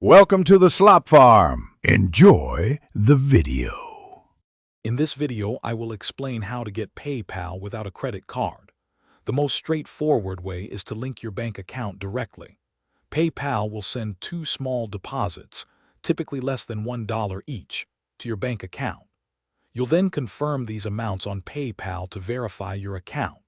Welcome to the Slop Farm. Enjoy the video. In this video, I will explain how to get PayPal without a credit card. The most straightforward way is to link your bank account directly. PayPal will send two small deposits, typically less than $1 each, to your bank account. You'll then confirm these amounts on PayPal to verify your account.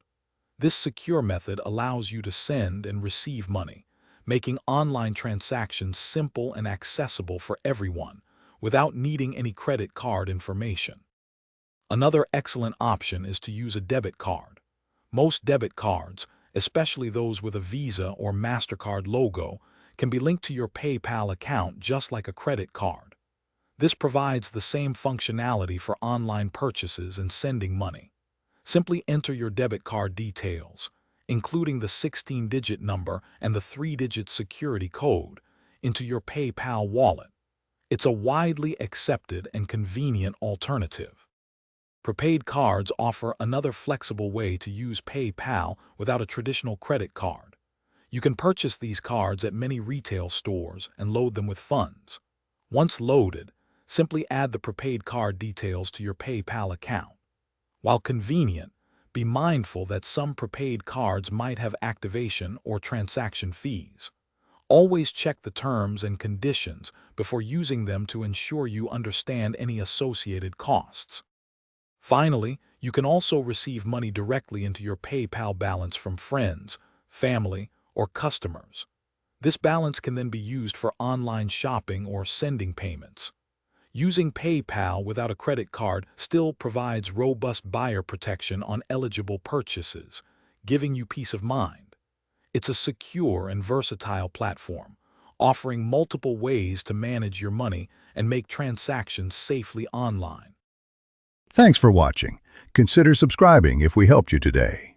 This secure method allows you to send and receive money, making online transactions simple and accessible for everyone without needing any credit card information. Another excellent option is to use a debit card. Most debit cards, especially those with a Visa or MasterCard logo, can be linked to your PayPal account just like a credit card. This provides the same functionality for online purchases and sending money. Simply enter your debit card details, including the 16-digit number and the 3-digit security code, into your PayPal wallet. It's a widely accepted and convenient alternative. Prepaid cards offer another flexible way to use PayPal without a traditional credit card. You can purchase these cards at many retail stores and load them with funds. Once loaded, simply add the prepaid card details to your PayPal account. While convenient, be mindful that some prepaid cards might have activation or transaction fees. Always check the terms and conditions before using them to ensure you understand any associated costs. Finally, you can also receive money directly into your PayPal balance from friends, family, or customers. This balance can then be used for online shopping or sending payments. Using PayPal without a credit card still provides robust buyer protection on eligible purchases, giving you peace of mind. It's a secure and versatile platform, offering multiple ways to manage your money and make transactions safely online. Thanks for watching. Consider subscribing if we helped you today.